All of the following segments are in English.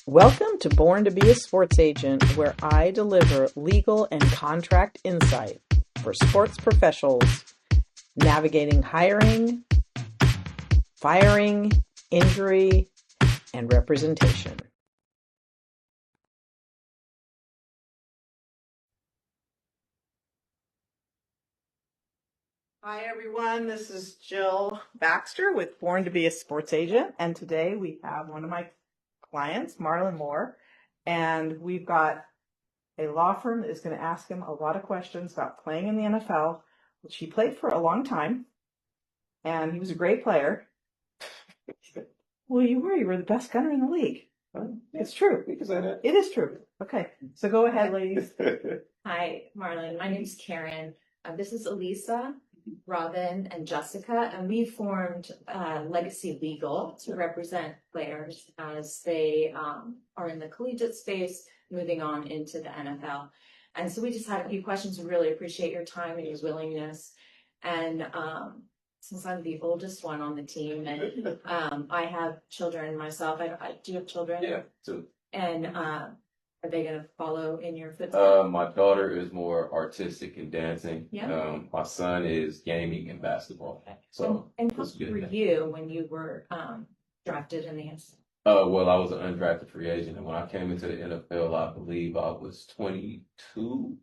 Welcome to Born to be a Sports Agent, where I deliver legal and contract insight for sports professionals navigating hiring, firing, injury, and representation. Hi, everyone. This is Jill Baxter with Born to be a Sports Agent. And today we have one of my clients, Marlon Moore, and we've got a law firm that is going to ask him a lot of questions about playing in the NFL, which he played for a long time, and he was a great player. Well, you were the best gunner in the league. It's true. We can say that. It is true. Okay, so go ahead, ladies. Hi, Marlon. My name's Karen. This is Elisa, Robin, and Jessica, and we formed Legacy Legal to represent players as they are in the collegiate space, moving on into the NFL. And so we just had a few questions. We really appreciate your time and your willingness. And since I'm the oldest one on the team, and I have children myself, I do have children. Yeah, too. And are they going to follow in your footsteps? My daughter is more artistic and dancing. Yeah. My son is gaming and basketball. So and how old were you when you were drafted in the NFL? Well, I was an undrafted free agent, and when I came into the NFL, I believe I was 22,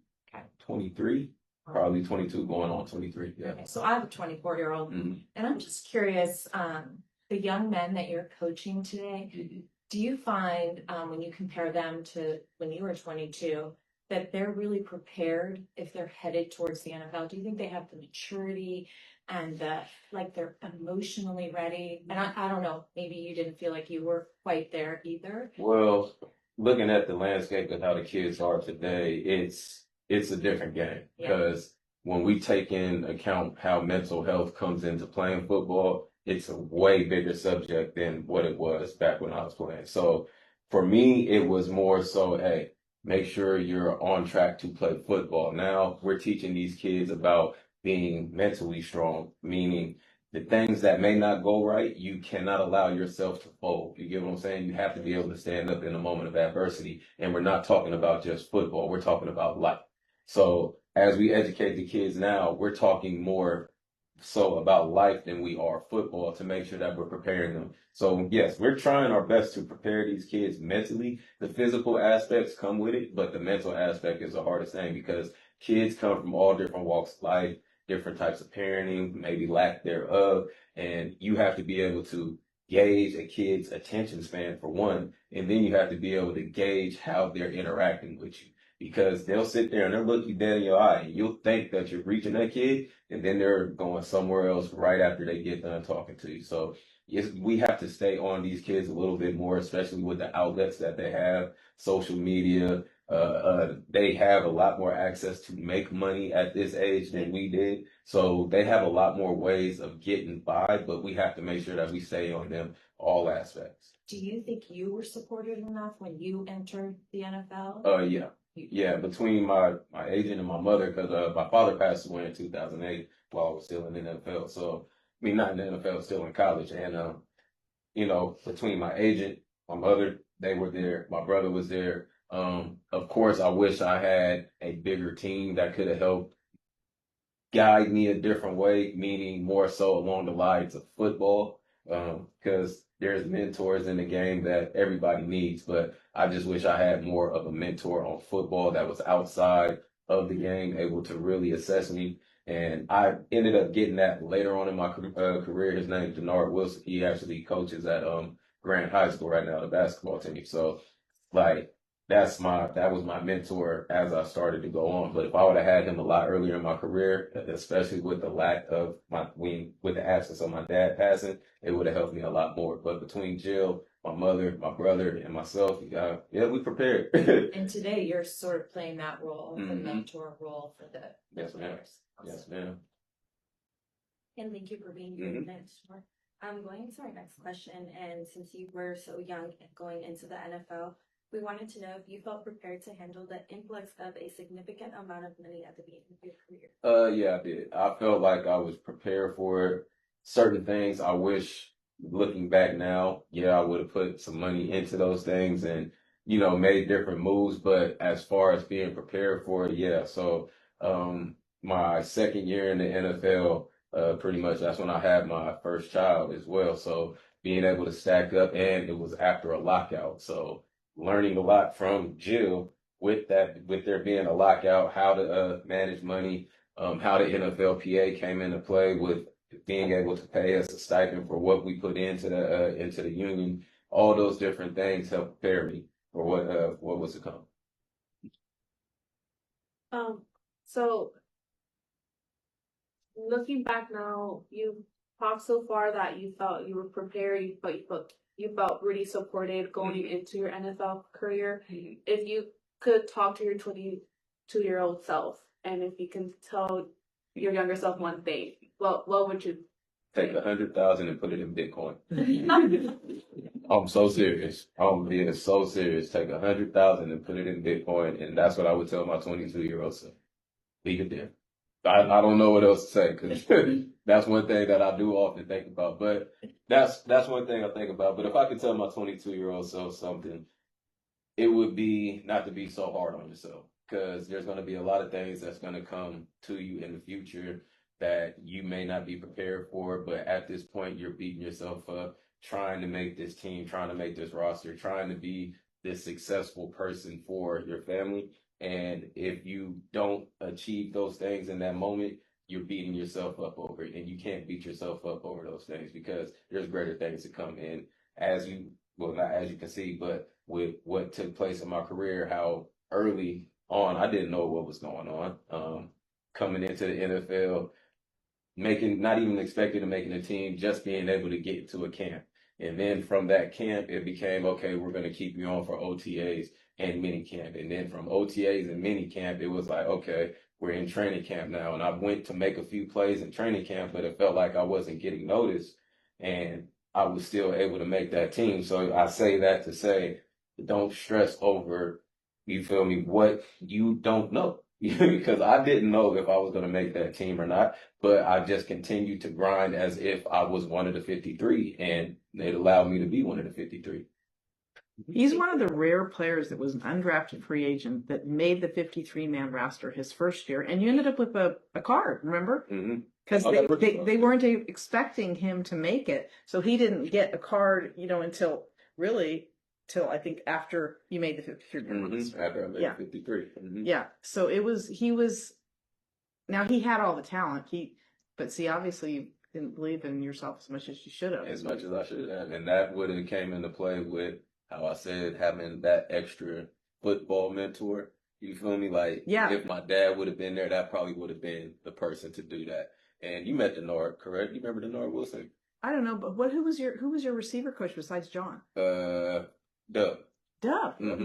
23, probably 22, going on 23. Yeah. Okay, so I have a 24-year-old, and I'm just curious, the young men that you're coaching today, do you find when you compare them to when you were 22 that they're really prepared if they're headed towards the NFL? Do you think they have the maturity and like they're emotionally ready? And I don't know, maybe you didn't feel like you were quite there either. Well, looking at the landscape of how the kids are today, it's a different game because when we take in account how mental health comes into playing football, it's a way bigger subject than what it was back when I was playing. So for me, it was more so, hey, make sure you're on track to play football. Now we're teaching these kids about being mentally strong, meaning the things that may not go right, you cannot allow yourself to fold. You get what I'm saying? You have to be able to stand up in a moment of adversity. And we're not talking about just football. We're talking about life. So as we educate the kids now, we're talking more so about life than we are football to make sure that we're preparing them. So yes, we're trying our best to prepare these kids mentally. The physical aspects come with it, but the mental aspect is the hardest thing because kids come from all different walks of life, different types of parenting, maybe lack thereof, and you have to be able to gauge a kid's attention span for one, and then you have to be able to gauge how they're interacting with you. Because they'll sit there and they'll look you dead in your eye and you'll think that you're reaching that kid and then they're going somewhere else right after they get done talking to you. So yes, we have to stay on these kids a little bit more, especially with the outlets that they have, social media. They have a lot more access to make money at this age than we did. So they have a lot more ways of getting by, but we have to make sure that we stay on them all aspects. Do you think you were supported enough when you entered the NFL? Yeah. Yeah, between my agent and my mother, because my father passed away in 2008 while I was still in the NFL. So, I mean, not in the NFL, still in college. And, between my agent, my mother, they were there. My brother was there. Of course, I wish I had a bigger team that could have helped guide me a different way, meaning more so along the lines of football, because there's mentors in the game that everybody needs, but I just wish I had more of a mentor on football that was outside of the game, able to really assess me. And I ended up getting that later on in my career. His name is Denard Wilson. He actually coaches at Grant High School right now, the basketball team. So, like, that was my mentor as I started to go on. But if I would have had him a lot earlier in my career, especially with the lack of with the absence of my dad passing, it would have helped me a lot more. But between Jill, my mother, my brother, and myself, we prepared. And today you're sort of playing that role, the mentor role for the Yes, ma'am. players. Yes, ma'am. And thank you for being here today. Sure. I'm going into our next question, and since you were so young going into the NFL, we wanted to know if you felt prepared to handle the influx of a significant amount of money at the beginning of your career. Yeah, I did. I felt like I was prepared for it. Certain things I wish looking back now, yeah, I would have put some money into those things and, you know, made different moves. But as far as being prepared for it, yeah. So, my second year in the NFL, pretty much that's when I had my first child as well. So being able to stack up, and it was after a lockout. So learning a lot from Jill with that, with there being a lockout, how to manage money, how the NFLPA came into play with being able to pay us a stipend for what we put into the union. All those different things helped prepare me for what was to come. So looking back now, you talked so far that you felt you were prepared, you felt really supported going into your NFL career. If you could talk to your 22-year-old self, and if you can tell your younger self one thing, what would you Take 100,000 and put it in Bitcoin. I'm so serious. I'm being so serious. Take 100,000 and put it in Bitcoin, and that's what I would tell my 22-year-old self. Leave it there. I don't know what else to say, because that's one thing that I do often think about. But that's one thing I think about. But if I could tell my 22-year-old self something, it would be not to be so hard on yourself, because there's going to be a lot of things that's going to come to you in the future that you may not be prepared for. But at this point, you're beating yourself up, trying to make this team, trying to make this roster, trying to be this successful person for your family. And if you don't achieve those things in that moment, you're beating yourself up over it. And you can't beat yourself up over those things, because there's greater things to come in. Well, not as you can see, but with what took place in my career, how early on I didn't know what was going on. Coming into the NFL, not even expecting to making a team, just being able to get to a camp. And then from that camp, it became, okay, we're going to keep you on for OTAs and mini camp. And then from OTAs and mini camp, it was like, okay, we're in training camp now. And I went to make a few plays in training camp, but it felt like I wasn't getting noticed. And I was still able to make that team. So I say that to say, don't stress over, you feel me, what you don't know. Because I didn't know if I was going to make that team or not, but I just continued to grind as if I was one of the 53, and it allowed me to be one of the 53. He's one of the rare players that was an undrafted free agent that made the 53-man roster his first year, and you ended up with a card, remember? Because they weren't expecting him to make it, so he didn't get a card, until I think after you made the 53. After I made 53. Yeah. So now he had all the talent. But see, obviously you didn't believe in yourself as much as you should have. As much as I should have. And that would have came into play with how I said having that extra football mentor. You feel me? Like, if my dad would have been there, that probably would have been the person to do that. And you met Denard, correct? You remember Denard Wilson? I don't know, but who was your receiver coach besides John? Dub.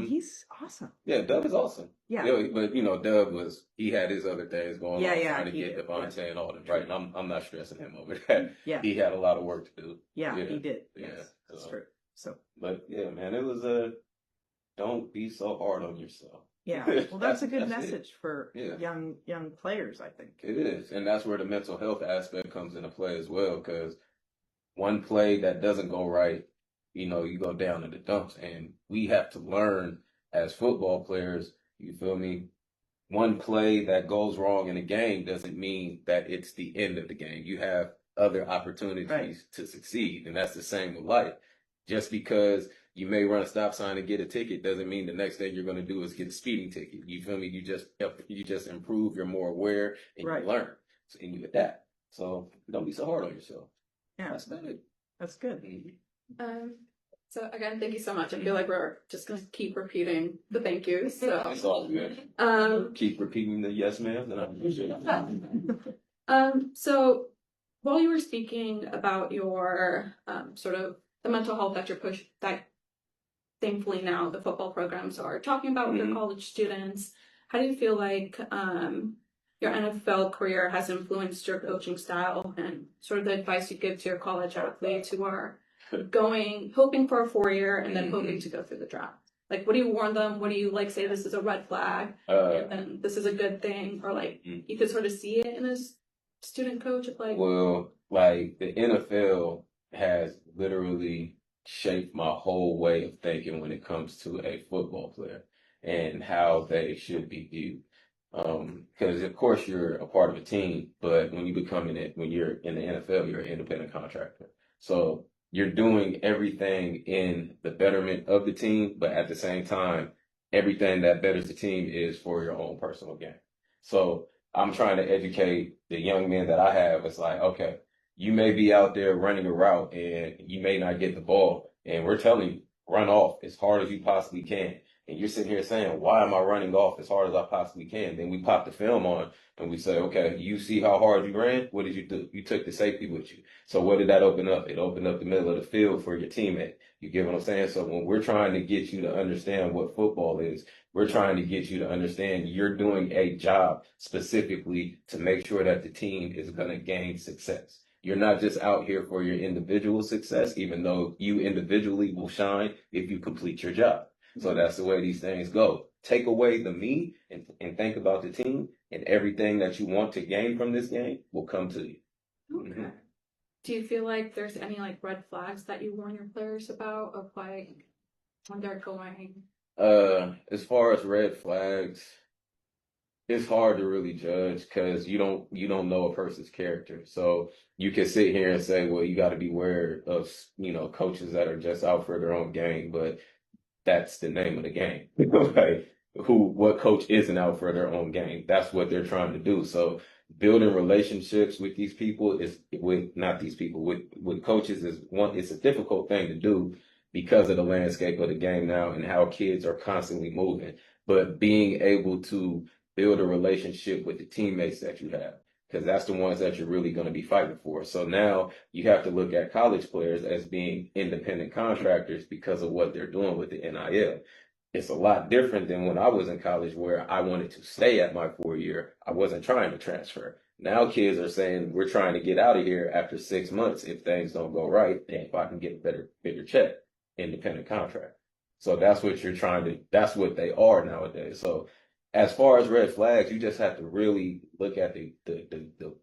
He's awesome. Yeah, Dub is awesome. Yeah. But Dub he had his other things going on, trying to get Devontae and all that, right? And I'm not stressing him over that. Yeah. He had a lot of work to do. Yeah, he did. Yeah. Yes, that's true. So. But yeah, man, it was don't be so hard on yourself. Yeah. Well, that's a good message for young players, I think. It is. And that's where the mental health aspect comes into play as well, because one play that doesn't go right, you go down in the dumps. And we have to learn as football players, you feel me? One play that goes wrong in a game doesn't mean that it's the end of the game. You have other opportunities to succeed. And that's the same with life. Just because you may run a stop sign and get a ticket doesn't mean the next thing you're going to do is get a speeding ticket. You feel me? You just improve. You're more aware, and you learn, and you adapt. So don't be so hard on yourself. Yeah, that's about it. That's good. So again, thank you so much. I feel like we're just gonna keep repeating the thank yous. So it's all good. Keep repeating the yes ma'am, and I appreciate it. So while you were speaking about your sort of the mental health that that thankfully now the football programs are talking about with their college students, how do you feel like your NFL career has influenced your coaching style and sort of the advice you give to your college athletes who are hoping for a 4-year and then hoping to go through the draft? Like, what do you warn them? What do you say this is a red flag and then this is a good thing? Or you could sort of see it in a student coach? Well, like the NFL has literally shaped my whole way of thinking when it comes to a football player and how they should be viewed. Because of course you're a part of a team, but when when you're in the NFL, you're an independent contractor. So you're doing everything in the betterment of the team, but at the same time, everything that betters the team is for your own personal gain. So I'm trying to educate the young men that I have. It's like, okay, you may be out there running a route and you may not get the ball, and we're telling you, run off as hard as you possibly can. And you're sitting here saying, why am I running off as hard as I possibly can? Then we pop the film on and we say, okay, you see how hard you ran? What did you do? You took the safety with you. So what did that open up? It opened up the middle of the field for your teammate. You get what I'm saying? So when we're trying to get you to understand what football is, we're trying to get you to understand you're doing a job specifically to make sure that the team is going to gain success. You're not just out here for your individual success, even though you individually will shine if you complete your job. So that's the way these things go. Take away the me and think about the team, and everything that you want to gain from this game will come to you. Okay. Mm-hmm. Do you feel like there's any like red flags that you warn your players about of like when they're going? As far as red flags, it's hard to really judge because you don't know a person's character. So you can sit here and say, well, you got to be aware of coaches that are just out for their own gain, but that's the name of the game. Like what coach isn't out for their own game? That's what they're trying to do. So building relationships with these people with coaches it's a difficult thing to do because of the landscape of the game now and how kids are constantly moving. But being able to build a relationship with the teammates that you have, because that's the ones that you're really going to be fighting for. So now you have to look at college players as being independent contractors because of what they're doing with the NIL. It's a lot different than when I was in college where I wanted to stay at my 4 year. I wasn't trying to transfer. Now kids are saying we're trying to get out of here after 6 months if things don't go right and if I can get a bigger check, independent contract. So that's what that's what they are nowadays. So as far as red flags, you just have to really look at the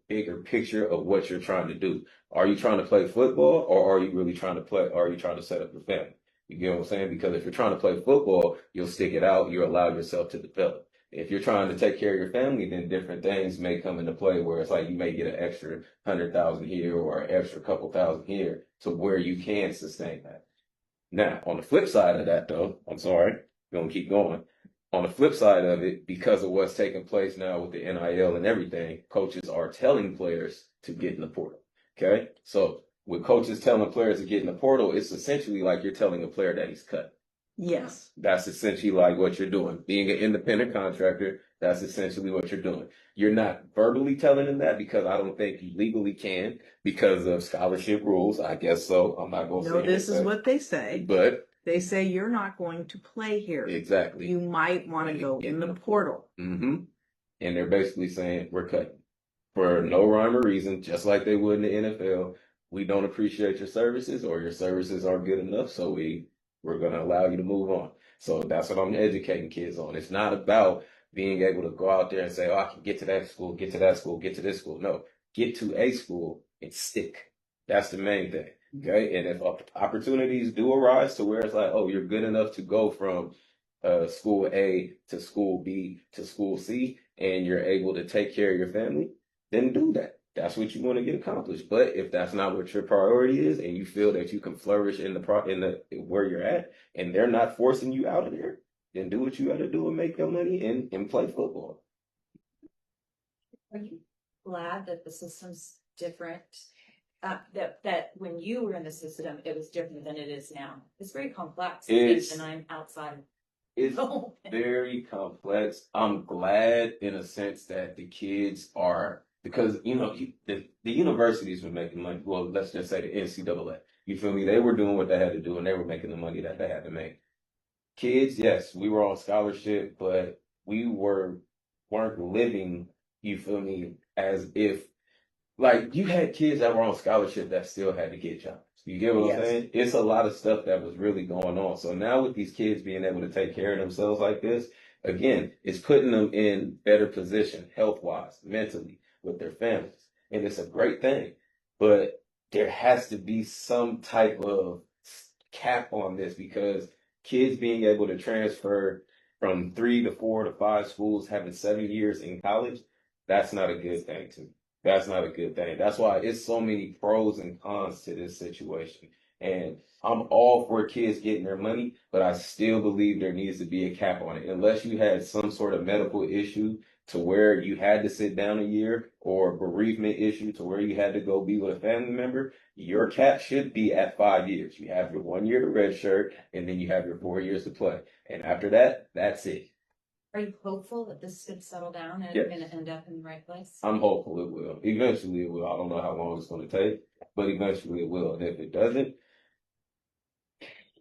bigger picture of what you're trying to do. Are you trying to play football or are you really trying to play, or are you trying to set up your family? You get what I'm saying? Because if you're trying to play football, you'll stick it out. You allow yourself to develop. If you're trying to take care of your family, then different things may come into play where it's like you may get an extra 100,000 here or an extra couple thousand here to where you can sustain that. Now, on the flip side of that though, I'm sorry, we're going to keep going. On the flip side of it, because of what's taking place now with the NIL and everything, coaches are telling players to get in the portal. Okay? So with coaches telling players to get in the portal, it's essentially like you're telling a player that he's cut. Yes. That's essentially like what you're doing. Being an independent contractor, that's essentially what you're doing. You're not verbally telling them that because I don't think you legally can because of scholarship rules. I guess so. I'm not going to say No, this is what they say. But they say you're not going to play here. Exactly. You might want to go in the portal. Mm-hmm. And they're basically saying we're cutting for no rhyme or reason, just like they would in the NFL. We don't appreciate your services, or your services aren't good enough, so we're going to allow you to move on. So that's what I'm educating kids on. It's not about being able to go out there and say, oh, I can get to that school, get to that school, get to this school. No, get to a school and stick. That's the main thing. Okay. And if opportunities do arise to where it's like, oh, you're good enough to go from school A to school B to school C, and you're able to take care of your family, then do that. That's what you want to get accomplished. But if that's not what your priority is, and you feel that you can flourish in where you're at, and they're not forcing you out of there, then do what you got to do and make your money and play football. Are you glad that the system's different? That when you were in the system, it was different than it is now. It's very complex. And I'm outside. It's very complex. I'm glad in a sense that the kids are, because, the universities were making money. Well, let's just say the NCAA. You feel me? They were doing what they had to do and they were making the money that they had to make. Kids, yes, we were on scholarship, but we weren't living, you feel me, as if, like, you had kids that were on scholarship that still had to get jobs. You get what I'm saying? It's a lot of stuff that was really going on. So now with these kids being able to take care of themselves like this, again, it's putting them in better position, health-wise, mentally, with their families. And it's a great thing. But there has to be some type of cap on this because kids being able to transfer from 3 to 4 to 5 schools, having 7 years in college, that's not a good thing to me. That's not a good thing. That's why it's so many pros and cons to this situation. And I'm all for kids getting their money, but I still believe there needs to be a cap on it. Unless you had some sort of medical issue to where you had to sit down a year or bereavement issue to where you had to go be with a family member, your cap should be at 5 years. You have your 1 year to redshirt, and then you have your 4 years to play. And after that, that's it. Are you hopeful that this could settle down and Yes. going to end up in the right place? I'm hopeful it will. Eventually it will. I don't know how long it's going to take, but eventually it will. And if it doesn't,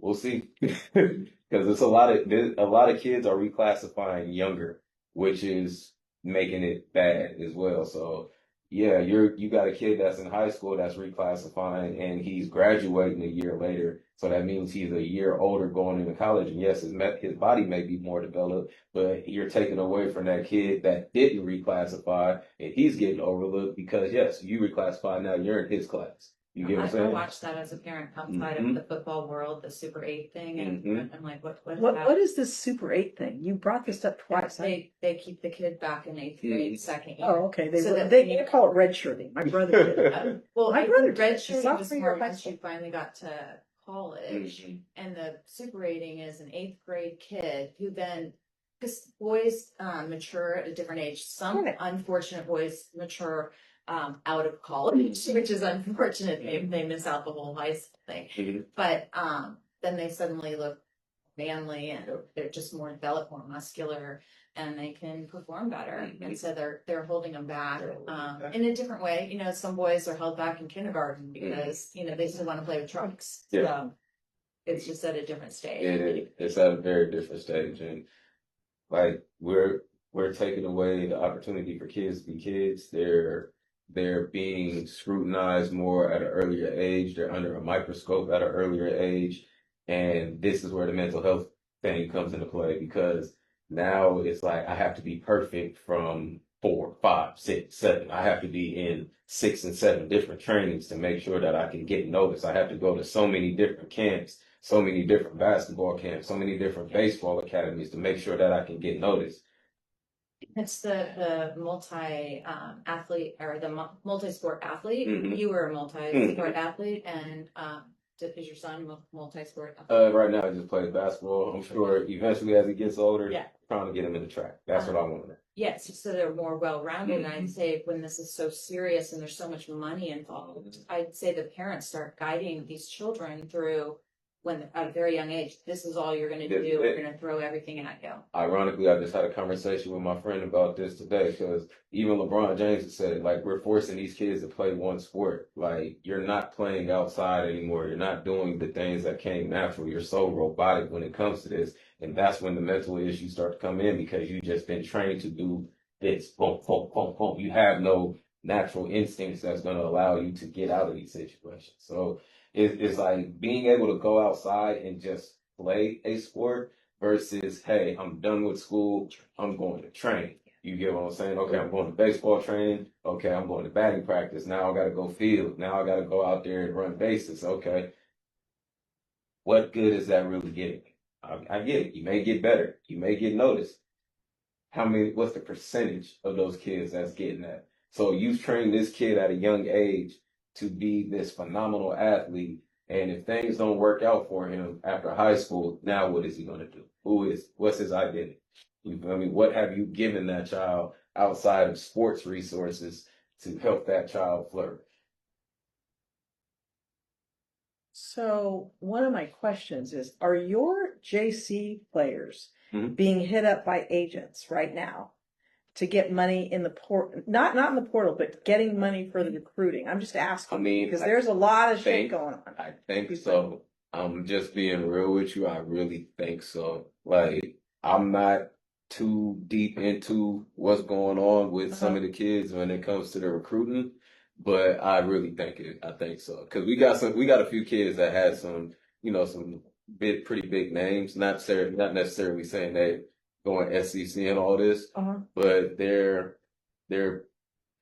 we'll see. Because it's a lot of kids are reclassifying younger, which is making it bad as well. So yeah, you got a kid that's in high school that's reclassifying and he's graduating a year later. So that means he's a year older going into college. And yes, his body may be more developed, but you're taking away from that kid that didn't reclassify and he's getting overlooked because yes, you reclassified, now you're in his class. You get what I'm I saying? watched that as a parent outside Mhm. of the football world, the Super 8 thing, and Mhm. I'm like, What is this Super 8 thing? You brought this up twice. They keep the kid back in 8th grade, Mhm. second year. Oh, okay. So that They when you- call it redshirting. My brother did it. Well, My I brother think did it. redshirting Sophomore was year more of high once you school. finally got to college, Mhm. and the Super rating is an 8th grade kid who then, because boys mature at a different age. Some Right. unfortunate boys mature out of college, which is unfortunate. They miss out the whole high school thing. Mhm. But then they suddenly look manly and they're just more developed, more muscular, and they can perform better. And so they're holding them back in a different way. You know, some boys are held back in kindergarten because they still want to play with trucks. Yeah. So it's just at a different stage. It's at a very different stage, and like we're taking away the opportunity for kids to be kids. They're being scrutinized more at an earlier age. They're under a microscope at an earlier age, and this is where the mental health thing comes into play because now it's like I have to be perfect from 4, 5, 6, 7. I have to be in 6 and 7 different trainings to make sure that I can get noticed. I have to go to so many different camps, so many different basketball camps, so many different baseball academies to make sure that I can get noticed. It's the multi athlete or the multi sport athlete. Mhm. You were a multi sport athlete, and is your son multi sport? Right now I just play basketball. I'm sure eventually as he gets older, Yeah. trying to get him in the track. That's what I want. Yes, so they're more well-rounded. And I'd say when this is so serious and there's so much money involved, I'd say the parents start guiding these children through when at a very young age. This is all you're going to do. We're going to throw everything at you. Ironically, I just had a conversation with my friend about this today because even LeBron James has said, like, we're forcing these kids to play one sport. Like, you're not playing outside anymore. You're not doing the things that came natural. You're so robotic when it comes to this. And that's when the mental issues start to come in because you've just been trained to do this. Boom, boom, boom, boom. You have no natural instincts that's going to allow you to get out of these situations. So it's like being able to go outside and just play a sport versus, hey, I'm done with school, I'm going to train. You get what I'm saying? Okay, I'm going to baseball training. Okay, I'm going to batting practice. Now I got to go field. Now I got to go out there and run bases. Okay. What good is that really getting? I get it. You may get better. You may get noticed. What's the percentage of those kids that's getting that? So you've trained this kid at a young age to be this phenomenal athlete. And if things don't work out for him after high school, now what is he going to do? What's his identity? You feel me? What have you given that child outside of sports resources to help that child flourish? So one of my questions is, are your JC players Mhm. being hit up by agents right now to get money in the port, not in the portal, but getting money for the recruiting? I'm just asking. I mean, because there's a lot of shit think- going on. I think so. I'm just being real with you. I really think so. Like, I'm not too deep into what's going on with some of the kids when it comes to the recruiting, but I really I think so. Cause we got a few kids that had some pretty big names, not necessarily saying they going SEC and all this, but they're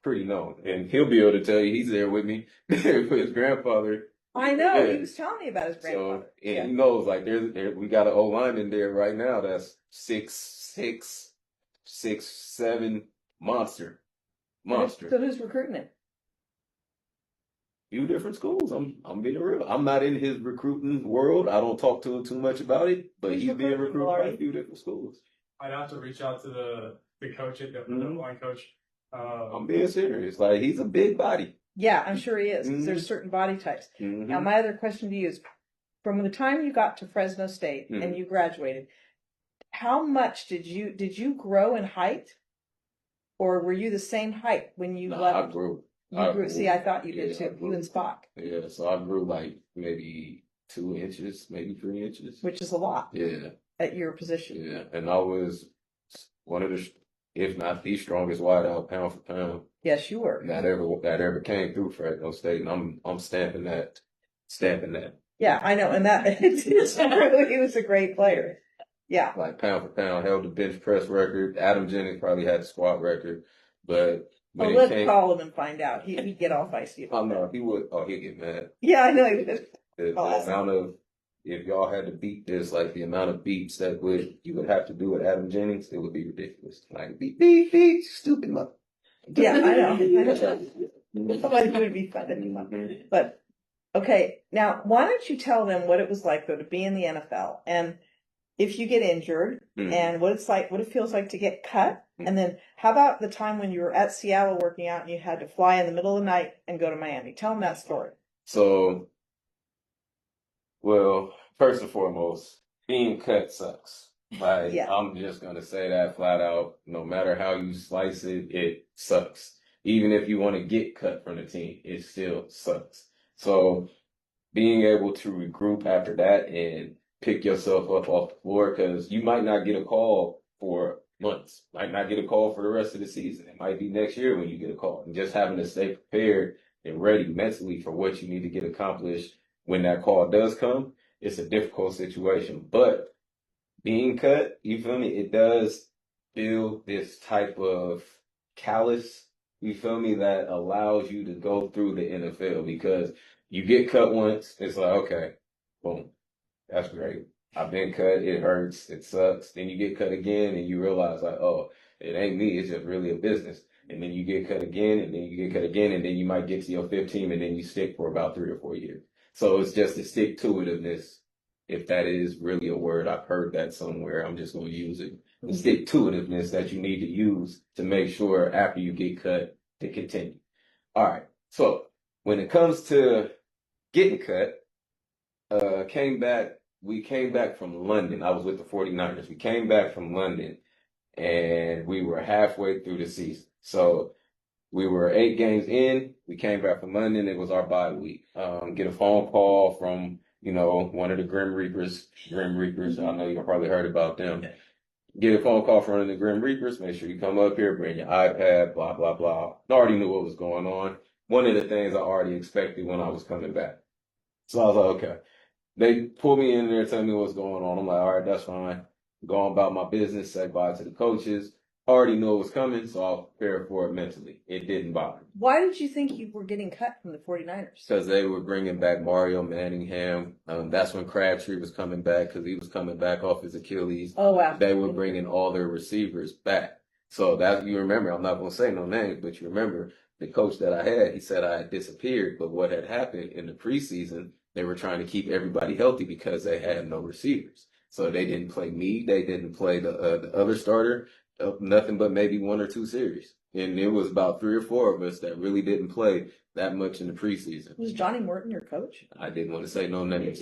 pretty known, and he'll be able to tell you he's there with me with his grandfather. I know. Yeah. He was telling me about his grandfather. So and he knows like we got an O-line in there right now that's 6'6", 6'7", monster. So who's recruiting him? Few different schools. I'm being real. I'm not in his recruiting world. I don't talk to him too much about it, but he's being recruited by a few different schools. I'd have to reach out to the coach at the line coach. I'm being serious. Like he's a big body. Yeah, I'm sure he is. 'Cause there's certain body types. Now, my other question to you is, from the time you got to Fresno State and you graduated, how much did you grow in height, or were you the same height when you left? I grew. You grew. See, I thought you did too. You and Spock. Yeah, so I grew like maybe 2 inches, maybe 3 inches, which is a lot. Yeah, at your position. Yeah, and I was one of the, if not the strongest wideout pound for pound. Yes, you were. That ever came through Fresno State, and I'm stamping that. Yeah, I know, and that it's true. He was a great player. Yeah, like pound for pound, held the bench press record. Adam Jennings probably had the squat record, but when let's call him and find out. He'd get all feisty. Oh no, he would. Oh, he'd get mad. Yeah, I know he would. The amount of, if y'all had to beat this, like the amount of beats that you would have to do with Adam Jennings, it would be ridiculous. Like beat, stupid mother. Yeah, I know. Somebody would be fun. But okay, now why don't you tell them what it was like though to be in the NFL, and if you get injured, and what it feels like to get cut, and then how about the time when you were at Seattle working out and you had to fly in the middle of the night and go to Miami? Tell them that story. So, well, first and foremost, being cut sucks. Like, I'm just going to say that flat out. No matter how you slice it, it sucks. Even if you want to get cut from the team, it still sucks. So being able to regroup after that and pick yourself up off the floor, because you might not get a call for months, might not get a call for the rest of the season. It might be next year when you get a call. And just having to stay prepared and ready mentally for what you need to get accomplished when that call does come, it's a difficult situation. But being cut, you feel me, it does feel this type of callous, you feel me, that allows you to go through the NFL, because you get cut once, it's like, okay, boom, that's great. I've been cut, it hurts, it sucks. Then you get cut again and you realize like, oh, it ain't me, it's just really a business. And then you get cut again, and then you get cut again, and then you might get to your 15, and then you stick for about 3 or 4 years. So it's just the stick-to-itiveness, if that is really a word. I've heard that somewhere. I'm just going to use it. The stick-to-itiveness that you need to use to make sure after you get cut to continue. All right. So when it comes to getting cut, we came back from London. I was with the 49ers. We came back from London, and we were halfway through the season. So we were 8 games in. We came back from London. It was our bye week. Get a phone call from, one of the Grim Reapers. I know you've probably heard about them. Get a phone call from one of the Grim Reapers. Make sure you come up here, bring your iPad, blah, blah, blah. I already knew what was going on. One of the things I already expected when I was coming back. So I was like, okay. They pulled me in there, tell me what's going on. I'm like, all right, that's fine. Go on about my business, say bye to the coaches. Already knew it was coming, so I was prepared for it mentally. It didn't bother me. Why did you think you were getting cut from the 49ers? Because they were bringing back Mario Manningham. That's when Crabtree was coming back, because he was coming back off his Achilles. Oh, wow. They were bringing all their receivers back. So that, you remember, I'm not going to say no names, but you remember the coach that I had, he said I had disappeared. But what had happened in the preseason, they were trying to keep everybody healthy because they had no receivers. So they didn't play me. They didn't play the other starter. Nothing but maybe 1 or 2 series. And it was about 3 or 4 of us that really didn't play that much in the preseason. Was Johnny Morton your coach? I didn't want to say no names.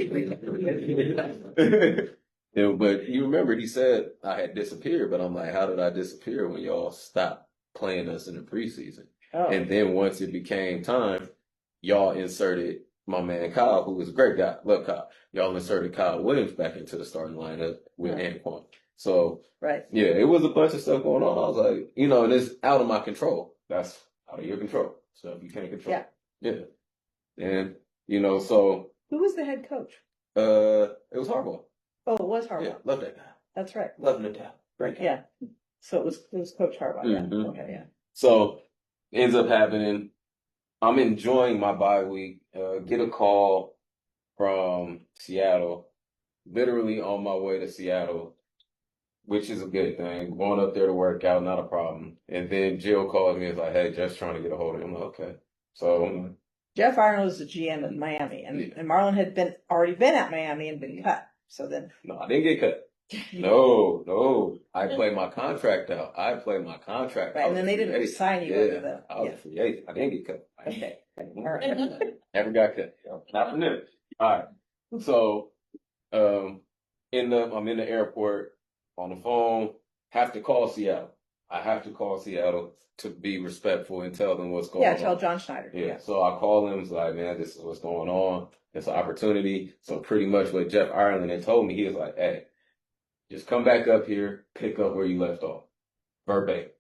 But you remember he said I had disappeared, but I'm like, how did I disappear when y'all stopped playing us in the preseason? Oh. And then once it became time, y'all inserted my man Kyle, who was a great guy. Love Kyle. Y'all inserted Kyle Williams back into the starting lineup with Anquan. So, yeah, it was a bunch of stuff going on. I was like, and it's out of my control. That's out of your control. Stuff you can't control. Yeah. And, so. Who was the head coach? It was Harbaugh. Oh, it was Harbaugh. Yeah, love that guy. That's right. Love him to death. Great guy. Yeah. So it was Coach Harbaugh. Mm-hmm. Yeah. Okay, yeah. So ends up happening. I'm enjoying my bye week. Get a call from Seattle, literally on my way to Seattle, which is a good thing. Going up there to work out, not a problem. And then Jill called me and was like, "Hey, just trying to get a hold of him." I'm like, okay. So Jeff Ireland was the GM in Miami, and Marlon had already been at Miami and been cut. So then, no, I didn't get cut. No. I played my contract out. right, and then they didn't sign you over the. I was a free agent. I didn't get cut. Okay. All right. Never got cut. Not from them. All right. So, I'm in the airport on the phone. Have to call Seattle. I have to call Seattle to be respectful and tell them what's going on. Yeah, tell John Schneider. Yeah. So I call him. It's like, man, this is what's going on. It's an opportunity. So pretty much what Jeff Ireland had told me, he was like, hey, just come back up here, pick up where you left off. Verbatim.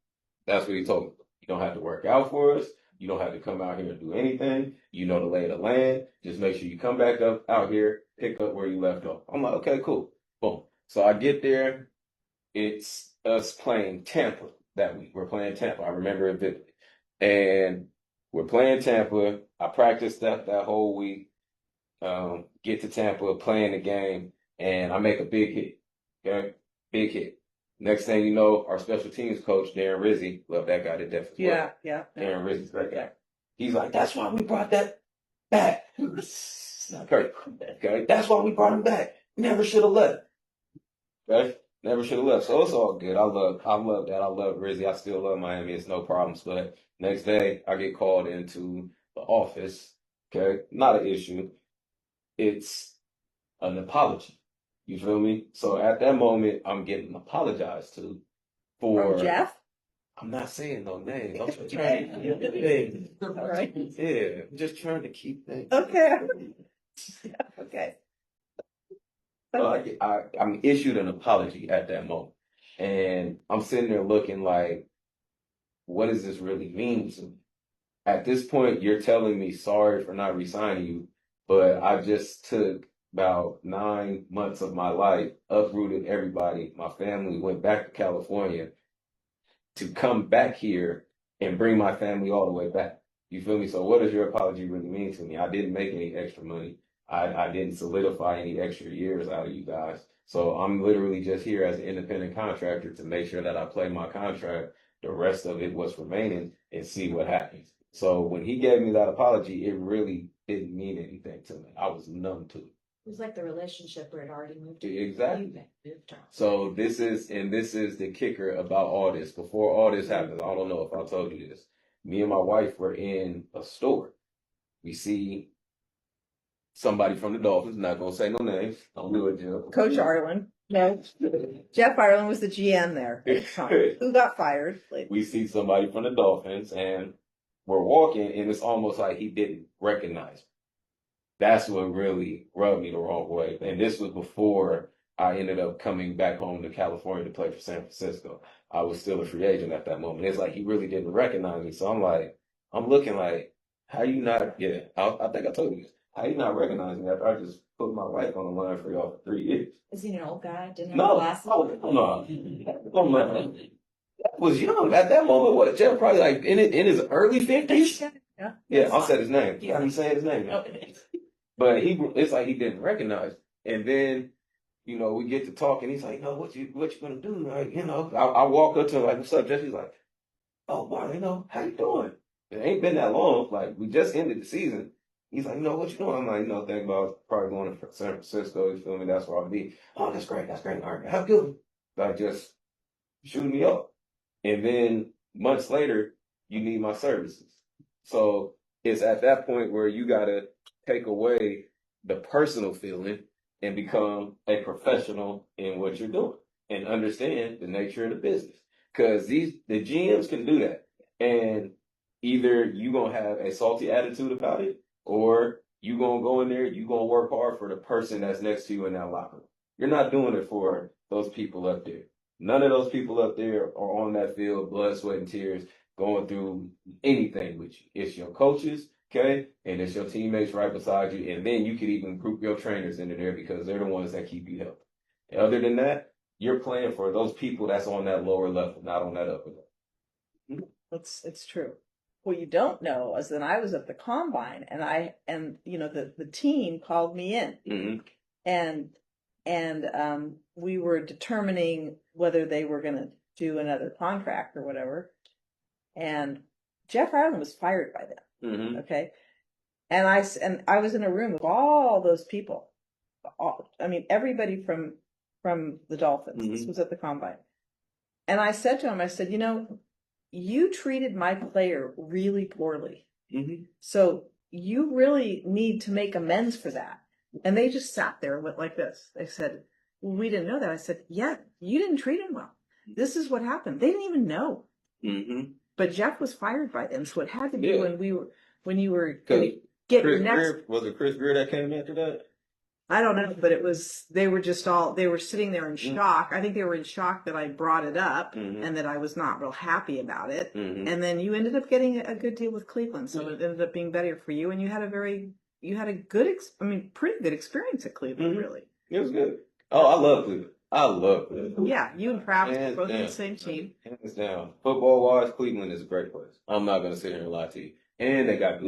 That's what he told me. You don't have to work out for us. You don't have to come out here and do anything. You know the lay of the land. Just make sure you come back up out here, pick up where you left off. I'm like, okay, cool. Boom. So I get there. It's us playing Tampa that week. We're playing Tampa. I remember it vividly. And we're playing Tampa. I practiced that whole week. Get to Tampa, playing the game, and I make a big hit. Okay? Big hit. Next thing you know, our special teams coach, Darren Rizzi, love that guy to death as well. Yeah. Darren Rizzi's great guy. He's like, that's why we brought that back. Okay? That's why we brought him back. Never should have left. Okay? Never should have left. So it's all good. I love that. I love Rizzi. I still love Miami. It's no problems. But next day, I get called into the office. Okay? Not an issue. It's an apology. You feel me? So at that moment, I'm getting apologized to for From Jeff? I'm not saying no names. I'm just trying to keep things. All right. Yeah, I'm just trying to keep things. Okay. Okay. I'm issued an apology at that moment. And I'm sitting there looking like, what does this really mean to me? At this point, you're telling me sorry for not resigning you, but I just took about 9 months of my life, uprooted everybody. My family went back to California to come back here and bring my family all the way back. You feel me? So what does your apology really mean to me? I didn't make any extra money. I didn't solidify any extra years out of you guys. So I'm literally just here as an independent contractor to make sure that I play my contract, the rest of it, what's remaining, and see what happens. So when he gave me that apology, it really didn't mean anything to me. I was numb to it. It was like the relationship where it already moved. Exactly. Moved on. So this is the kicker about all this. Before all this happened, I don't know if I told you this. Me and my wife were in a store. We see somebody from the Dolphins. Not gonna say no names. Don't do it, Jill. Coach Ireland. No. Jeff Ireland was the GM there. Who got fired? We see somebody from the Dolphins, and we're walking, and it's almost like he didn't recognize me. That's what really rubbed me the wrong way. And this was before I ended up coming back home to California to play for San Francisco. I was still a free agent at that moment. It's like he really didn't recognize me. So I'm looking like, how you not, I think I told you this. How you not recognize me after I just put my life on the line for y'all for 3 years? Is he an old guy? Didn't have No, glasses? no. That was young. At that moment, what, Jeff probably like in his early 50s? Yeah, I'll say his name. Yeah, I'm saying his name now. But it's like he didn't recognize. And then, we get to talking. He's like, what you gonna do? Like, I walk up to him like, what's up, Jeff? He's like, oh, wow, how you doing? It ain't been that long. Like, we just ended the season. He's like, what you doing? I'm like, thinking about probably going to San Francisco. You feel me? That's where I'll be. Oh, that's great. All right, have a good one. Like, just shooting me up. And then months later, you need my services. So it's at that point where you gotta take away the personal feeling and become a professional in what you're doing and understand the nature of the business. Because the GMs can do that. And either you gonna have a salty attitude about it, or you gonna go in there, you gonna work hard for the person that's next to you in that locker room. You're not doing it for those people up there. None of those people up there are on that field, blood, sweat, and tears, going through anything with you. It's your coaches, okay? And it's your teammates right beside you. And then you could even group your trainers into there because they're the ones that keep you healthy. And other than that, you're playing for those people that's on that lower level, not on that upper level. It's true. what you don't know is that I was at the combine and the team called me in Mm-hmm. and we were determining whether they were going to do another contract or whatever. And Jeff Ireland was fired by them. Mm-hmm. Okay. And I was in a room with all those people. Everybody from the Dolphins. Mm-hmm. This was at the combine. And I said to him, I said, you treated my player really poorly. Mm-hmm. So you really need to make amends for that. And they just sat there and went like this. They said, well, we didn't know that. I said, yeah, you didn't treat him well. This is what happened. They didn't even know. Mm-hmm. But Jeff was fired by them. So it had to be Yeah. when you were going to get your next. Was it Chris Greer that came after that? I don't know, but they were sitting there in shock. I think they were in shock that I brought it up and that I was not real happy about it. Mm-hmm. And then you ended up getting a good deal with Cleveland. So it ended up being better for you. And you had a good, pretty good experience at Cleveland, really. It was good. Oh, I love Cleveland. I love Cleveland. Yeah, you and Travis Hands were both on down. the same team. Hands down. Football wise, Cleveland is a great place. I'm not going to sit here and lie to you. And they got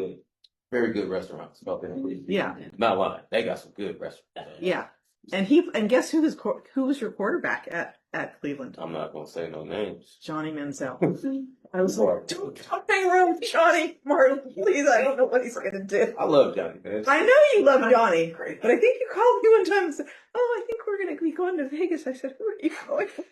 very good restaurants out there. Yeah. Not lying. They got some good restaurants. Yeah. And guess who was your quarterback at Cleveland? I'm not going to say no names. Johnny Manziel. I was like, don't hang around with Johnny, Marlon, please. I don't know what he's going to do. I love Johnny, man. I know you love Johnny, but I think you called me one time and said, oh, I think we're going to be going to Vegas. I said, who are you going with?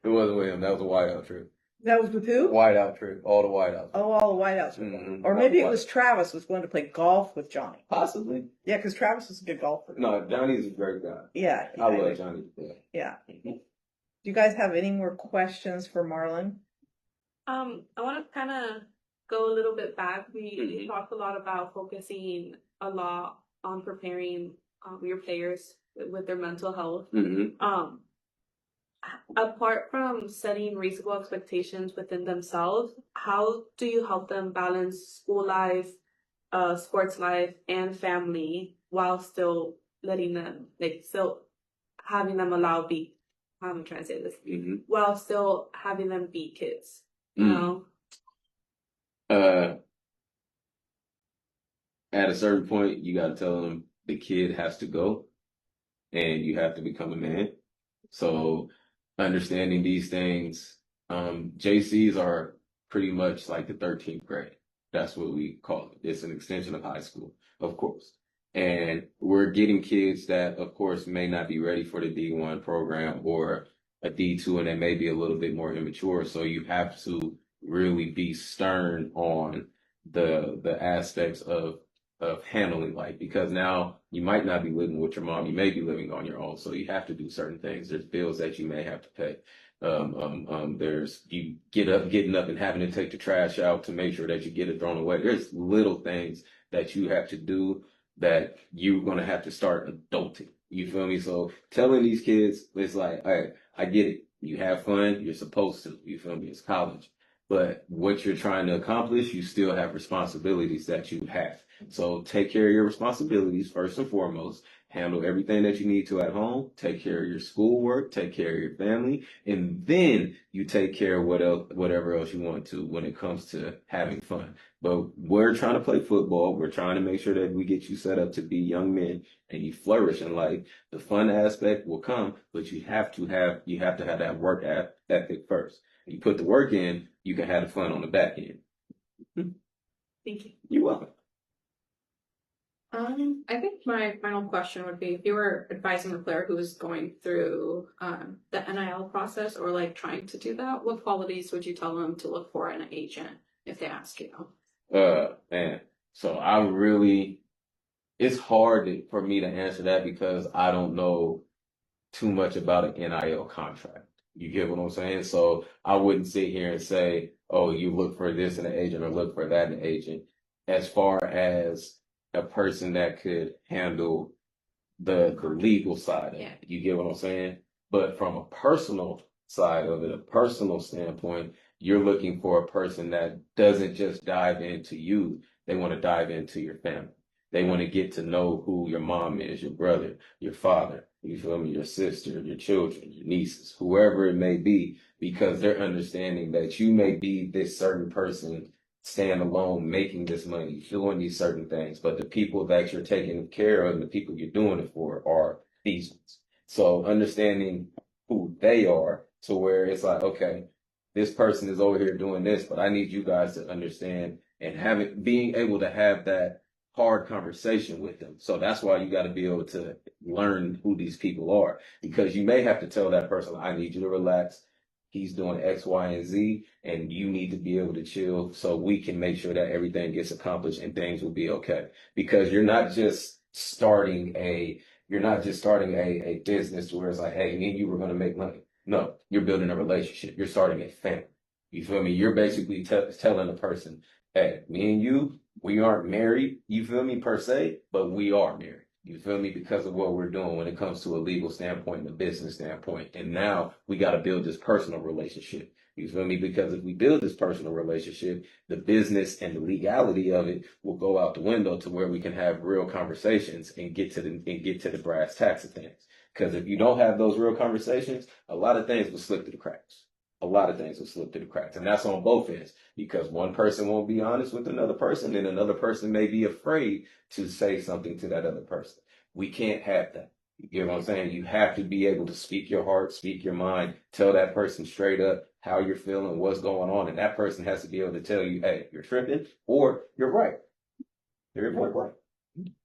It wasn't with him. That was a whiteout trip. That was with who? Whiteout trip. All the whiteouts. Oh, all the whiteouts. Mm-hmm. Or maybe it was Travis was going to play golf with Johnny. Possibly. Yeah, because Travis is a good golfer. No, Johnny's a great guy. Yeah. I love Johnny. Yeah. Do you guys have any more questions for Marlon? I want to kind of go a little bit back. We talked a lot about focusing a lot on preparing your players with their mental health. Mm-hmm. Apart from setting reasonable expectations within themselves, how do you help them balance school life, sports life, and family while still letting them, still having them how am I trying to say this? Mm-hmm. While still having them be kids, you know? At a certain point, you got to tell them the kid has to go and you have to become a man. So understanding these things, JCs are pretty much like the 13th grade. That's what we call it. It's an extension of high school, of course. And we're getting kids that, of course, may not be ready for the D1 program or a D2, and they may be a little bit more immature. So you have to really be stern on the aspects of handling life, because now you might not be living with your mom. You may be living on your own. So you have to do certain things. There's bills that you may have to pay. There's you getting up and having to take the trash out to make sure that you get it thrown away. There's little things that you have to do that you're going to have to start adulting. You feel me? So telling these kids, it's like, all right, I get it. You have fun. You're supposed to. You feel me? It's college. But what you're trying to accomplish, you still have responsibilities that you have. So take care of your responsibilities first and foremost. Handle everything that you need to at home. Take care of your schoolwork. Take care of your family. And then you take care of whatever else you want to when it comes to having fun. But we're trying to play football. We're trying to make sure that we get you set up to be young men and you flourish in life. The fun aspect will come, but you have to have that work ethic first. You put the work in, you can have the fun on the back end. Thank you. You're welcome. I think my final question would be, if you were advising a player who was going through the NIL process or trying to do that, what qualities would you tell them to look for in an agent if they ask you? Man, so it's hard for me to answer that because I don't know too much about an NIL contract. You get what I'm saying? So I wouldn't sit here and say, oh, you look for this in an agent or look for that in an agent. As far as a person that could handle the legal side of it. You get what I'm saying? But from a personal side of it, a personal standpoint, you're looking for a person that doesn't just dive into you. They want to dive into your family. They want to get to know who your mom is, your brother, your father, you feel me, your sister, your children, your nieces, whoever it may be, because they're understanding that you may be this certain person stand alone making this money, doing these certain things. But the people that you're taking care of and the people you're doing it for are these ones. So understanding who they are to where it's like, okay, this person is over here doing this, but I need you guys to understand and being able to have that hard conversation with them. So that's why you got to be able to learn who these people are, because you may have to tell that person, I need you to relax. He's doing X, Y, and Z, and you need to be able to chill so we can make sure that everything gets accomplished and things will be okay. Because you're not just starting a business where it's like, hey, me and you were going to make money. No, you're building a relationship. You're starting a family. You feel me? You're basically telling a person, hey, me and you, we aren't married, you feel me, per se, but we are married. You feel me? Because of what we're doing when it comes to a legal standpoint and a business standpoint. And now we got to build this personal relationship. You feel me? Because if we build this personal relationship, the business and the legality of it will go out the window to where we can have real conversations and get to the brass tacks of things. Because if you don't have those real conversations, a lot of things will slip through the cracks. A lot of things will slip through the cracks. And that's on both ends, because one person won't be honest with another person, and another person may be afraid to say something to that other person. We can't have that. You get what I'm saying? You have to be able to speak your heart, speak your mind, tell that person straight up how you're feeling, what's going on. And that person has to be able to tell you, hey, you're tripping or you're right. You're right.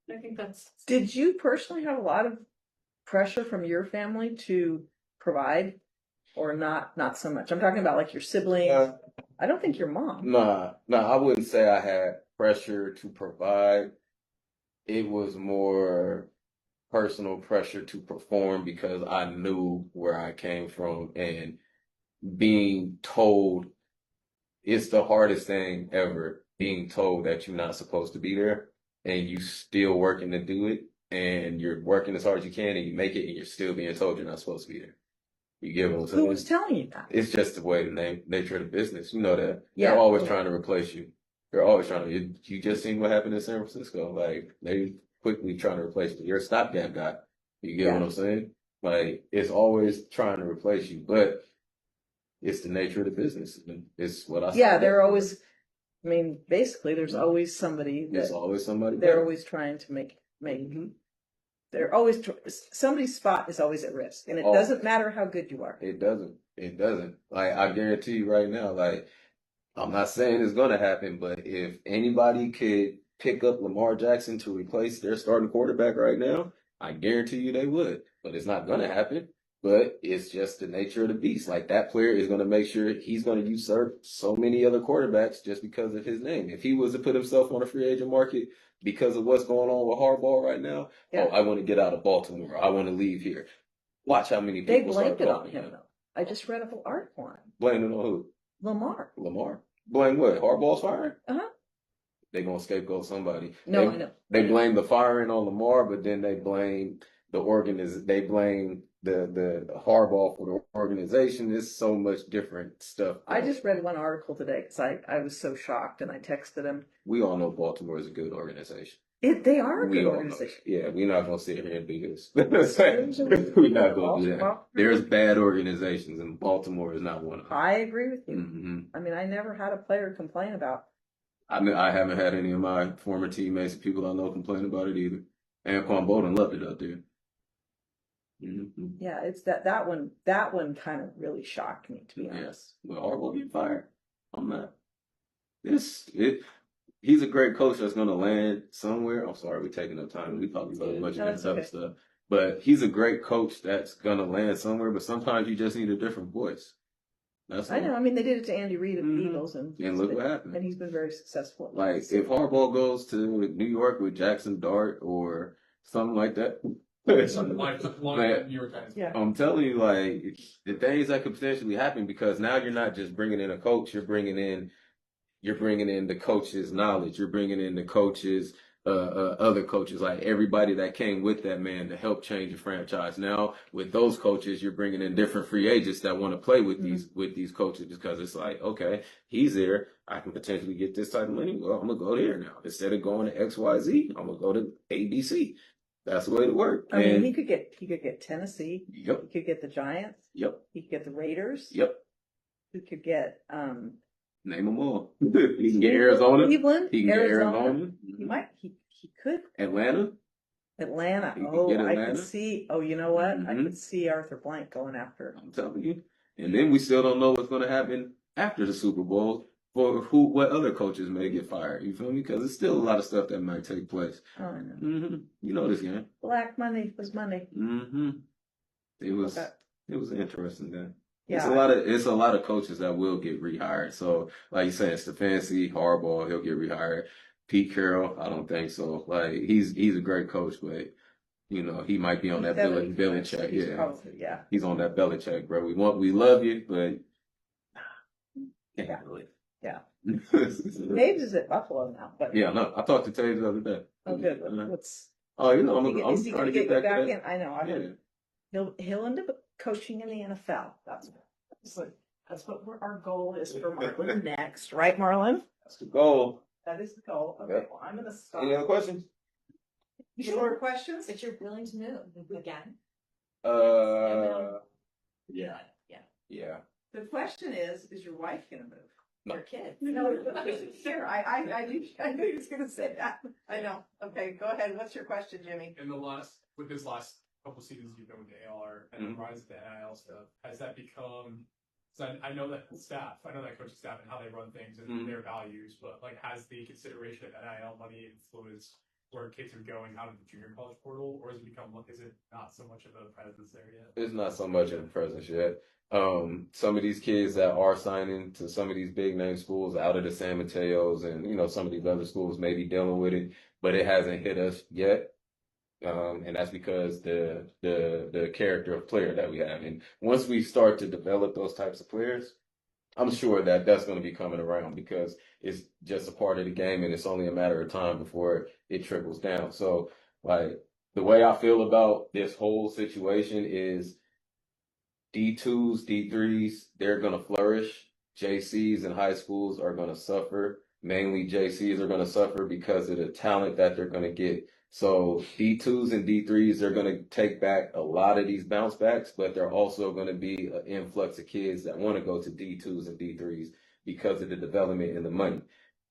I think that's. Did you personally have a lot of pressure from your family to provide, or not so much? I'm talking about like your siblings. I don't think your mom. Nah, I wouldn't say I had pressure to provide. It was more personal pressure to perform because I knew where I came from, and being told it's the hardest thing ever, being told that you're not supposed to be there and you still working to do it, and you're working as hard as you can and you make it and you're still being told you're not supposed to be there. You get what I'm saying? Who was telling you that? It's just the way the nature of the business. You know that Yeah. they're always trying to replace you. They're always trying to. You just seen what happened in San Francisco. Like they quickly trying to replace you. You're a stopgap guy. You get what I'm saying? Like it's always trying to replace you, but it's the nature of the business. It's what I said. Yeah, they're always. I mean, basically, there's always somebody. There's always somebody. They're always trying to make. Mm-hmm. They're always somebody's spot is always at risk, and it doesn't matter how good you are. It doesn't. It doesn't. Like I guarantee you right now. Like I'm not saying it's gonna happen, but if anybody could pick up Lamar Jackson to replace their starting quarterback right now, I guarantee you they would. But it's not gonna happen. But it's just the nature of the beast. Like that player is gonna make sure he's gonna usurp so many other quarterbacks just because of his name. If he was to put himself on a free agent market because of what's going on with Harbaugh right now, I want to get out of Baltimore. I want to leave here. Watch how many people they blamed it on him. I just read a whole article on him. Blame it on who? Lamar. Blame what? Harbaugh's firing? Uh-huh. They gonna scapegoat somebody. No, I know. They blame the firing on Lamar, but then they blame they blame the Harbaugh for the organization. There's so much different stuff. I just read one article today because I was so shocked, and I texted him. We all know Baltimore is a good organization. They are a good organization. Yeah, we're not gonna sit here and do this. We're not gonna do that. There's bad organizations, and Baltimore is not one of them. I agree with you. Mm-hmm. I mean, I never had a player complain about. I mean, I haven't had any of my former teammates and people I know complain about it either. Anquan Bolden loved it up there. Mm-hmm. Yeah, it's that one kind of really shocked me, to be honest. Well, Harbaugh get fired. I'm not. He's a great coach that's going to land somewhere. I'm sorry, we're taking up time. We talking about a bunch of this other stuff. But he's a great coach that's going to land somewhere. But sometimes you just need a different voice. I know. I mean, they did it to Andy Reid at the Eagles, and look what happened. And he's been very successful. Like if Harbaugh goes to New York with Jackson Dart or something like that. Something like New York Times. Yeah. I'm telling you, like the things that could potentially happen, because now you're not just bringing in a coach, you're bringing in the coach's knowledge, you're bringing in the coach's other coaches, like everybody that came with that man to help change the franchise. Now with those coaches, you're bringing in different free agents that want to play with these coaches, because it's like, okay, he's there, I can potentially get this type of money. Well, I'm gonna go there now instead of going to XYZ. I'm gonna go to ABC. That's the way it worked. I mean, he could get Tennessee. Yep. He could get the Giants. Yep. He could get the Raiders. Yep. He could get Name them all. He can get Arizona. Cleveland, He can get Arizona. Arizona. He might. He could. Atlanta. Atlanta. He could Oh, get I Atlanta. could see. Oh, you know what? I Mhm. could see Arthur Blank going after. I'm telling you. And then we still don't know what's going to happen after the Super Bowl for what other coaches may get fired. You feel me? Because there's still a lot of stuff that might take place. Oh, I know. You know this game. Black money was money. It was. Okay. It was an interesting game. Yeah. It's a lot of coaches that will get rehired. So, like you saying, Stefanski, Harbaugh, he'll get rehired. Pete Carroll, I don't think so. Like he's a great coach, but you know he might be on that belly check. Yeah. He's on that belly check, bro. We love you, but can't really. Yeah. Taves is at Buffalo now, but yeah, no. I talked to Taves the other day. Oh, good. What's? Oh, you know, I'm Is he trying going to to get back back in? I know. Yeah. He'll end up coaching in the NFL. That's what our goal is for Marlon next, right, Marlon? That's the goal. That is the goal. Okay, Yep. well, I'm going to stop. Any other questions? Any more questions? But you're willing to move again? Yeah. Yeah. The question is your wife going to move? No. Or kids? No, sure. I knew he was going to say that. I know. Okay, go ahead. What's your question, Jimmy? With this last couple seasons you've been with the AR and the rise of the NIL stuff, has that become? So I know that coaching staff and how they run things and their values, but like, has the consideration of NIL money influenced where kids are going out of the junior college portal, or has it become? Is it not so much of a presence there yet? It's not so much of a presence yet. Some of these kids that are signing to some of these big name schools out of the San Mateos and, you know, some of these other schools may be dealing with it, but it hasn't hit us yet. And that's because the character of player that we have. And once we start to develop those types of players, I'm sure that that's going to be coming around because it's just a part of the game and it's only a matter of time before it trickles down. So, like, the way I feel about this whole situation is D2s, D3s, they're going to flourish. JCs and high schools are going to suffer. Mainly JCs are going to suffer because of the talent that they're going to get. So D2s and D3s are going to take back a lot of these bounce backs, but they're also going to be an influx of kids that want to go to D2s and D3s because of the development and the money.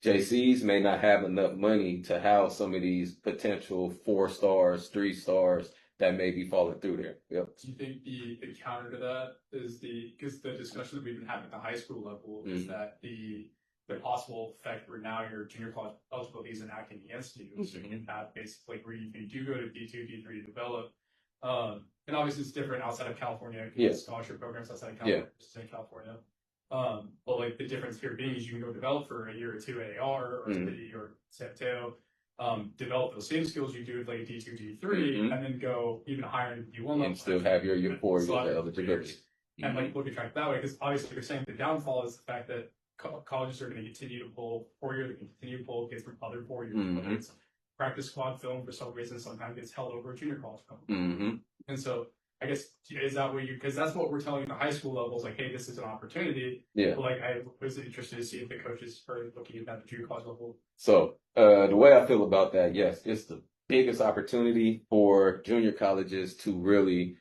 JCs may not have enough money to house some of these potential 4 stars, 3 stars that may be falling through there. Yep. Do you think the counter to that is because the discussion that we've been having at the high school level is that the possible effect where now your junior college eligibility is enacting against you, so you can have basically where you do go to D2, D3 to develop. And obviously it's different outside of California. Scholarship programs outside of California versus in California. But like the difference here being is you can go develop for a year or two at AR or City or San Mateo, develop those same skills you do with like a D2, D3, and then go even higher in D1 level. And still have your 4 years eligibility. And like look at track that way, because obviously you're saying the downfall is the fact that colleges are going to continue to pull 4 years, they can continue to pull kids from other 4 years. Whether it's practice squad film for some reason sometimes gets held over a junior college film. And so I guess is that what because that's what we're telling the high school levels, like, hey, this is an opportunity. Yeah. But like I was interested to see if the coaches are looking at the junior college level. So the way I feel about that, yes, it's the biggest opportunity for junior colleges to really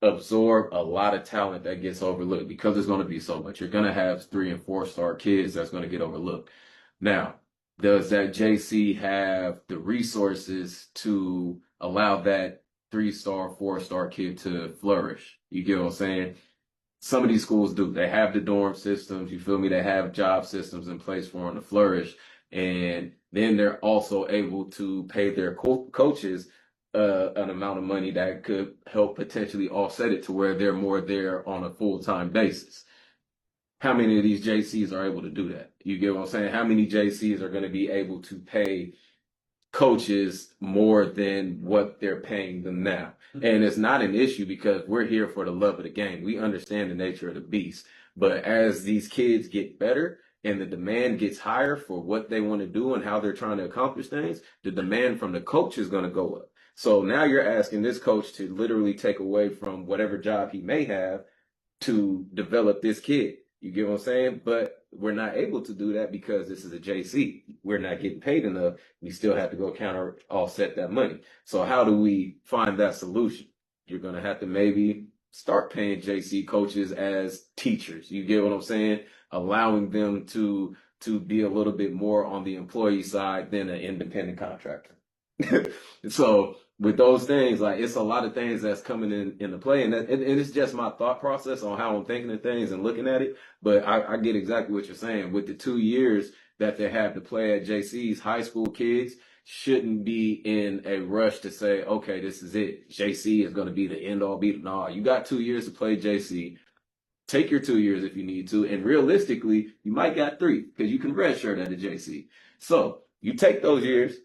absorb a lot of talent that gets overlooked because there's going to be so much. You're going to have 3 and 4 star kids that's going to get overlooked. Now, does that JC have the resources to allow that 3-star, 4-star kid to flourish? You get what I'm saying? Some of these schools do. They have the dorm systems. You feel me? They have job systems in place for them to flourish. And then they're also able to pay their coaches an amount of money that could help potentially offset it to where they're more there on a full-time basis. How many of these JCs are able to do that? You get what I'm saying? How many JCs are going to be able to pay coaches more than what they're paying them now? And it's not an issue because we're here for the love of the game. We understand the nature of the beast. But as these kids get better and the demand gets higher for what they want to do and how they're trying to accomplish things, the demand from the coach is going to go up. So now you're asking this coach to literally take away from whatever job he may have to develop this kid. You get what I'm saying? But we're not able to do that because this is a JC. We're not getting paid enough. We still have to go offset that money. So how do we find that solution? You're going to have to maybe start paying JC coaches as teachers. You get what I'm saying? Allowing them to be a little bit more on the employee side than an independent contractor. So with those things, like it's a lot of things that's coming into play, and it's just my thought process on how I'm thinking of things and looking at it. But I get exactly what you're saying. With the 2 years that they have to play at JC's, high school kids shouldn't be in a rush to say, okay, this is it. JC is going to be the end all be. No, you got 2 years to play JC. Take your 2 years if you need to. And realistically, you might got 3 because you can redshirt at the JC. So you take those years,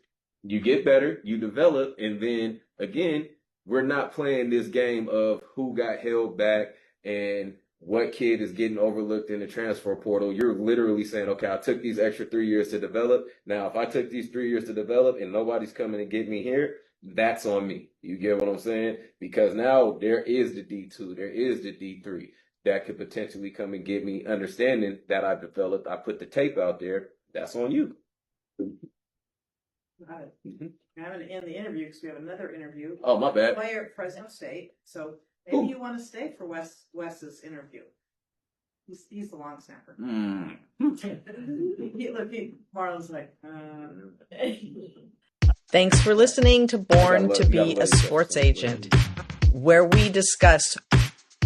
you get better, you develop, and then again, we're not playing this game of who got held back and what kid is getting overlooked in the transfer portal. You're literally saying, okay, I took these extra 3 years to develop. Now, if I took these 3 years to develop and nobody's coming to get me here, that's on me. You get what I'm saying? Because now there is the D2, there is the D3 that could potentially come and get me, understanding that I've developed. I put the tape out there. That's on you. Got it. I'm going to end the interview because we have another interview. Oh, my bad. Player at Fresno State. So maybe you want to stay for Wes's interview. He's the long snapper. Marlon's like, Thanks for listening to Born to Be a Sports Agent, where we discuss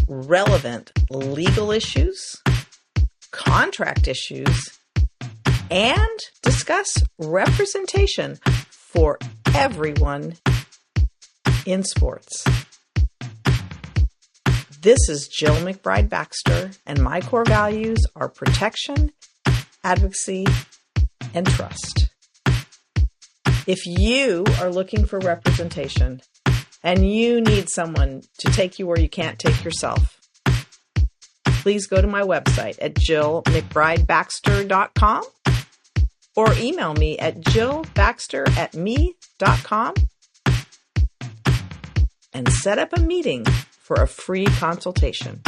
relevant legal issues, contract issues, and discuss representation for everyone in sports. This is Jill McBride Baxter, and my core values are protection, advocacy, and trust. If you are looking for representation and you need someone to take you where you can't take yourself, please go to my website at jillmcbridebaxter.com or email me at jillbaxter@me.com and set up a meeting for a free consultation.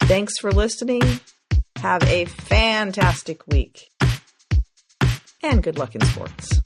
Thanks for listening. Have a fantastic week. And good luck in sports.